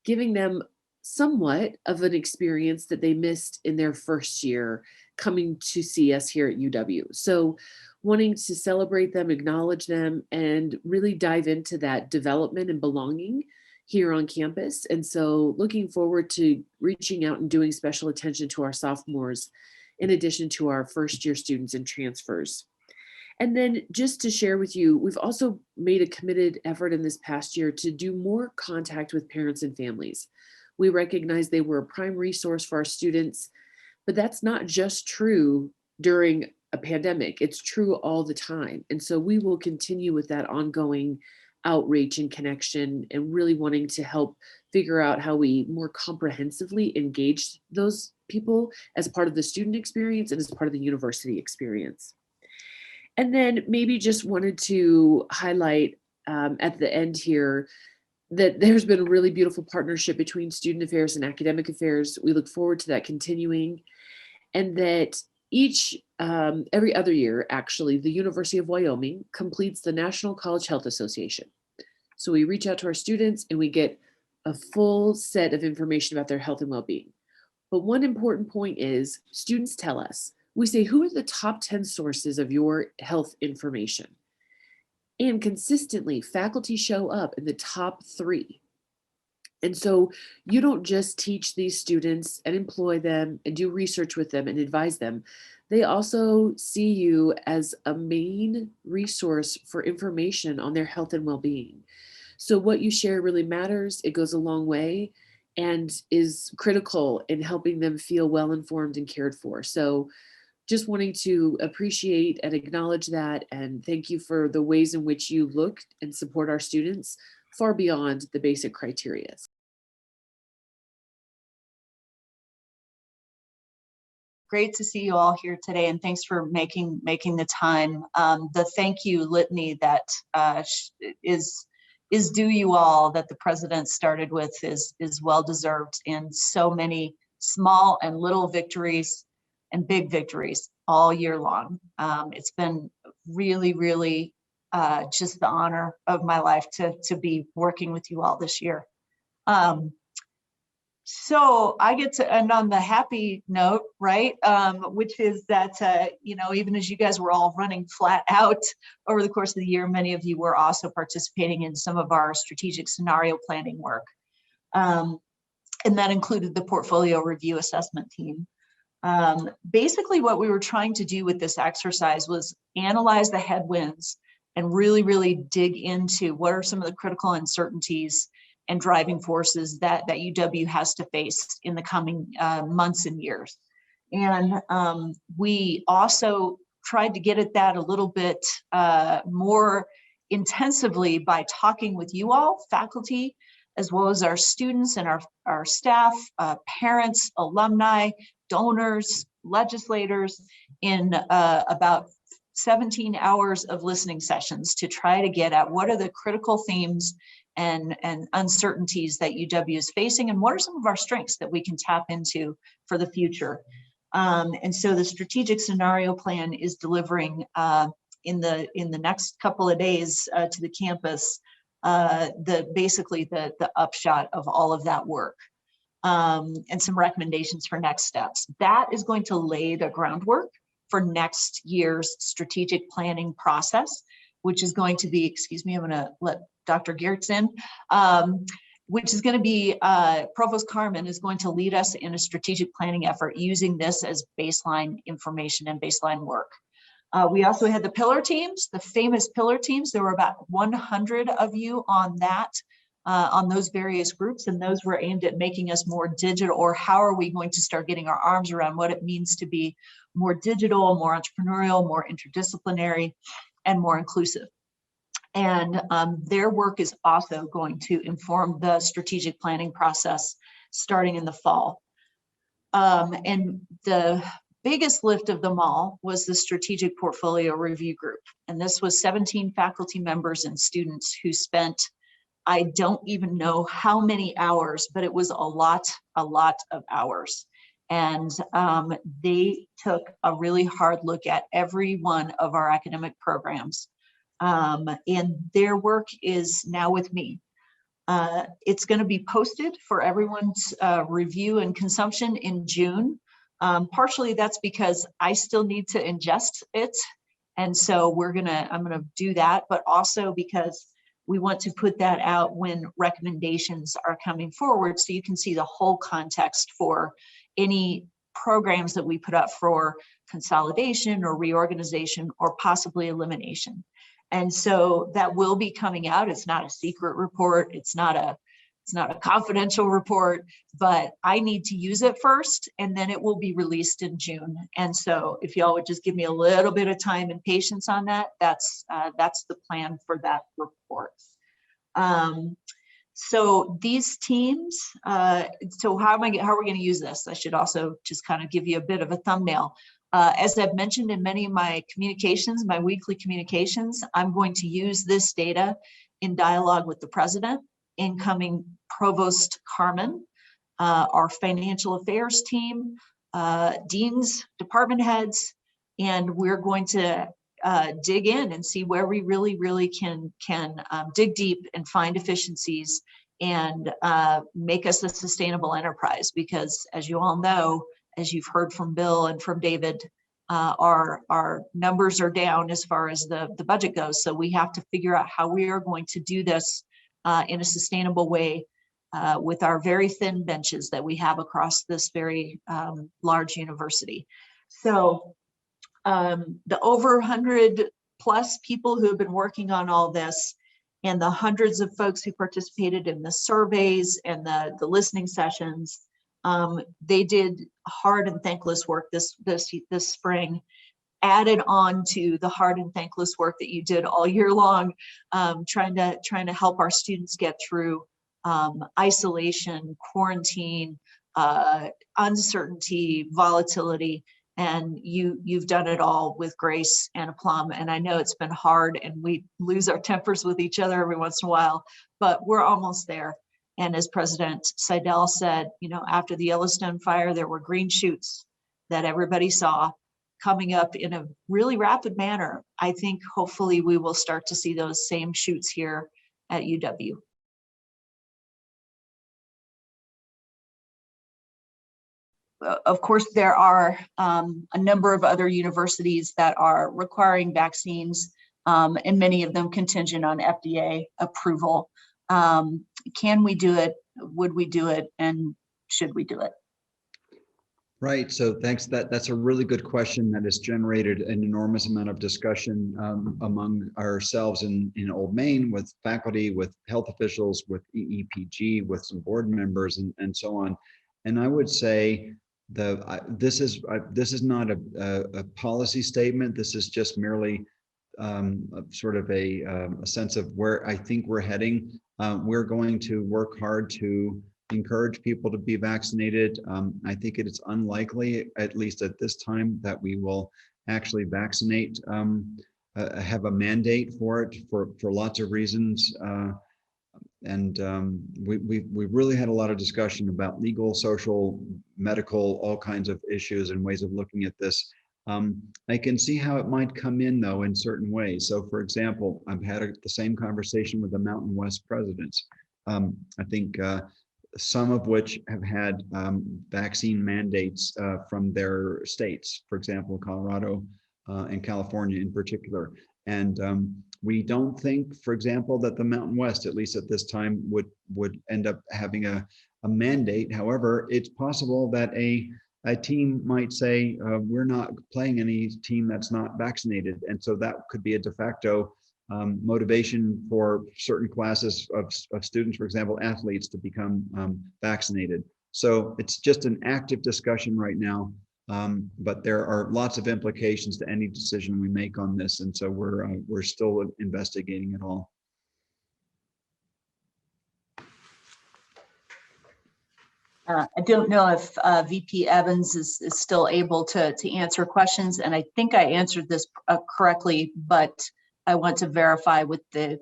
giving them somewhat of an experience that they missed in their first year coming to see us here at UW. So wanting to celebrate them, acknowledge them, and really dive into that development and belonging here on campus. And so looking forward to reaching out and doing special attention to our sophomores, in addition to our first year students and transfers. And then just to share with you, we've also made a committed effort in this past year to do more contact with parents and families. We recognize they were a prime resource for our students, but that's not just true during a pandemic. It's true all the time. And so we will continue with that ongoing outreach and connection, and really wanting to help figure out how we more comprehensively engage those people as part of the student experience and as part of the university experience. And then maybe just wanted to highlight at the end here that there's been a really beautiful partnership between student affairs and academic affairs. We look forward to that continuing, and that every other year, actually, the University of Wyoming completes the National College Health Association. So we reach out to our students and we get a full set of information about their health and well-being. But one important point is students tell us, we say, who are the top 10 sources of your health information? And consistently, faculty show up in the top 3. And so you don't just teach these students and employ them and do research with them and advise them. They also see you as a main resource for information on their health and well-being. So what you share really matters. It goes a long way and is critical in helping them feel well-informed and cared for. So just wanting to appreciate and acknowledge that, and thank you for the ways in which you look and support our students far beyond the basic criteria. Great to see you all here today, and thanks for making the time. The thank you litany that is due you all, that the president started with, is well deserved, in so many small and little victories and big victories all year long. It's been really, really just the honor of my life to be working with you all this year. So I get to end on the happy note, right? Which is that, even as you guys were all running flat out over the course of the year, many of you were also participating in some of our strategic scenario planning work. And that included the portfolio review assessment team. Basically, what we were trying to do with this exercise was analyze the headwinds and really, really dig into what are some of the critical uncertainties and driving forces that UW has to face in the coming months and years. And we also tried to get at that a little bit more intensively by talking with you all, faculty, as well as our students and our staff, parents, alumni, donors, legislators, in about 17 hours of listening sessions to try to get at what are the critical themes and uncertainties that UW is facing, and what are some of our strengths that we can tap into for the future. And so the strategic scenario plan is delivering in the next couple of days to the campus basically the upshot of all of that work, and some recommendations for next steps. That is going to lay the groundwork for next year's strategic planning process, which is going to be, excuse me, I'm going to let Dr. Geertz in, which is going to be, Provost Carmen is going to lead us in a strategic planning effort using this as baseline information and baseline work. We also had the pillar teams, the famous pillar teams. There were about 100 of you on that, on those various groups, and those were aimed at making us more digital, or how are we going to start getting our arms around what it means to be more digital, more entrepreneurial, more interdisciplinary, and more inclusive. And their work is also going to inform the strategic planning process starting in the fall. And the biggest lift of them all was the strategic portfolio review group. And this was 17 faculty members and students who spent, I don't even know how many hours, but it was a lot of hours. And they took a really hard look at every one of our academic programs. And their work is now with me. It's going to be posted for everyone's review and consumption in June. Partially that's because I still need to ingest it. And so I'm going to do that, but also because we want to put that out when recommendations are coming forward, so you can see the whole context for any programs that we put up for consolidation or reorganization or possibly elimination. And so that will be coming out. It's not a secret report. It's not a confidential report, but I need to use it first, and then it will be released in June. And so if y'all would just give me a little bit of time and patience on that, that's the plan for that report. So these teams, so how are we going to use this? I should also just kind of give you a bit of a thumbnail. As I've mentioned in many of my communications, my weekly communications, I'm going to use this data in dialogue with the president, incoming Provost Carmen, our financial affairs team, deans, department heads, and we're going to dig in and see where we really can dig deep and find efficiencies and make us a sustainable enterprise. Because as you all know, as you've heard from Bill and from David, our numbers are down as far as the budget goes. So we have to figure out how we are going to do this in a sustainable way with our very thin benches that we have across this very large university. So the over 100 plus people who have been working on all this, and the hundreds of folks who participated in the surveys and the listening sessions, They did hard and thankless work this spring, added on to the hard and thankless work that you did all year long, trying to help our students get through isolation, quarantine, uncertainty, volatility, and you've done it all with grace and aplomb. And I know it's been hard, and we lose our tempers with each other every once in a while, but we're almost there. And as President Seidel said, after the Yellowstone fire, there were green shoots that everybody saw coming up in a really rapid manner. I think hopefully we will start to see those same shoots here at UW. Of course, there are a number of other universities that are requiring vaccines, and many of them contingent on FDA approval. Can we do it? Would we do it? And should we do it? Right. So thanks. That's a really good question that has generated an enormous amount of discussion among ourselves in Old Main, with faculty, with health officials, with EEPG, with some board members, and so on. And I would say this is not a policy statement. This is just merely sort of a sense of where I think we're heading. We're going to work hard to encourage people to be vaccinated. I think it is unlikely, at least at this time, that we will actually vaccinate, have a mandate for it for lots of reasons. We really had a lot of discussion about legal, social, medical, all kinds of issues and ways of looking at this. I can see how it might come in, though, in certain ways. So, for example, I've had the same conversation with the Mountain West presidents. I think some of which have had vaccine mandates from their states, for example, Colorado and California in particular. And we don't think, for example, that the Mountain West, at least at this time, would end up having a mandate. However, it's possible that a team might say, we're not playing any team that's not vaccinated. And so that could be a de facto motivation for certain classes of students, for example, athletes, to become vaccinated. So it's just an active discussion right now, but there are lots of implications to any decision we make on this, and so we're still investigating it all. I don't know if VP Evans is still able to answer questions, and I think I answered this correctly, but I want to verify with the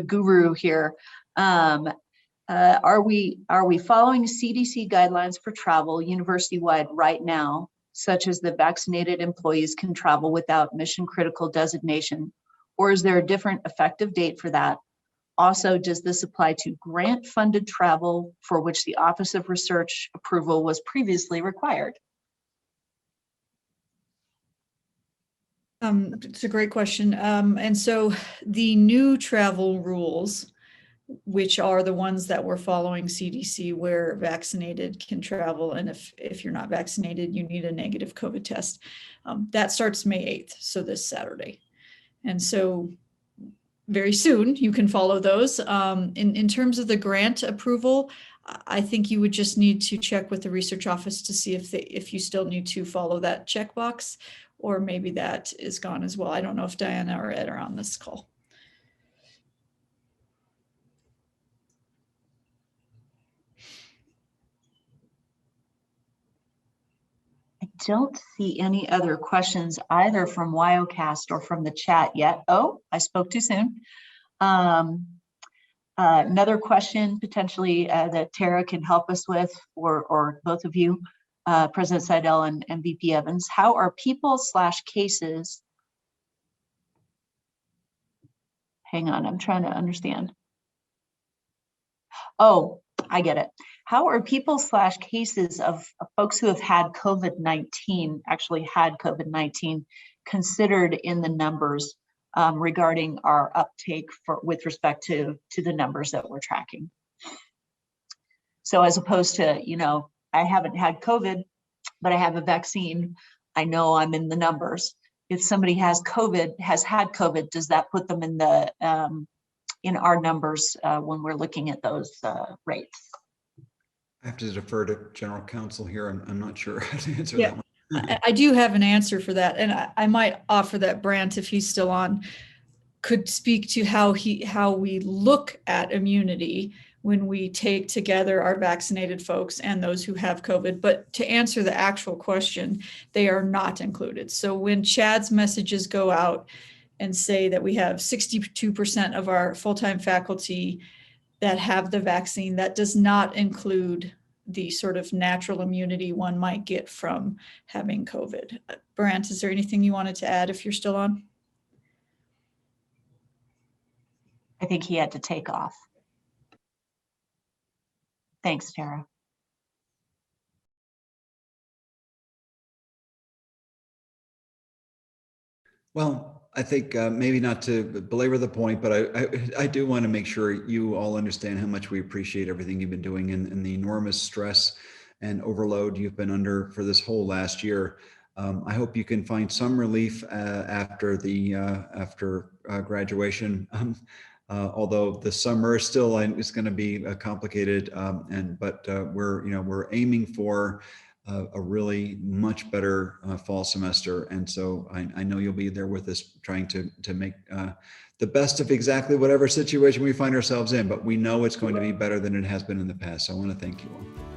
guru here. Are we following CDC guidelines for travel university-wide right now, such as the vaccinated employees can travel without mission critical designation, or is there a different effective date for that? Also, does this apply to grant funded travel for which the Office of Research approval was previously required? It's a great question. And so the new travel rules, which are the ones that we're following CDC, where vaccinated can travel, and if you're not vaccinated, you need a negative COVID test. That starts May 8th, so this Saturday. And so very soon you can follow those. In terms of the grant approval, I think you would just need to check with the research office to see if you still need to follow that checkbox, or maybe that is gone as well. I don't know if Diana or Ed are on this call. I don't see any other questions either from Wiocast or from the chat yet. Oh, I spoke too soon. Another question potentially that Tara can help us with, or both of you, President Seidel and VP Evans. How are people/cases? Hang on, I'm trying to understand. Oh, I get it. How are people/cases of folks who have had COVID-19, actually had COVID-19, considered in the numbers regarding our uptake with respect to the numbers that we're tracking? So as opposed to, I haven't had COVID, but I have a vaccine, I know I'm in the numbers. If somebody has had COVID, does that put them in the in our numbers when we're looking at those rates? I have to defer to general counsel here. I'm not sure how to answer Yeah. that one. I do have an answer for that, and I might offer that Brant, if he's still on, could speak to how we look at immunity when we take together our vaccinated folks and those who have COVID. But to answer the actual question, they are not included. So when Chad's messages go out and say that we have 62% of our full-time faculty that have the vaccine, that does not include the sort of natural immunity one might get from having COVID. Brant, is there anything you wanted to add if you're still on? I think he had to take off. Thanks, Tara. Well, I think maybe not to belabor the point, but I do want to make sure you all understand how much we appreciate everything you've been doing and the enormous stress and overload you've been under for this whole last year. I hope you can find some relief after graduation. Although the summer is still is going to be complicated, but we're aiming for a really much better fall semester, and so I know you'll be there with us, trying to make the best of exactly whatever situation we find ourselves in. But we know it's going to be better than it has been in the past. So I want to thank you all.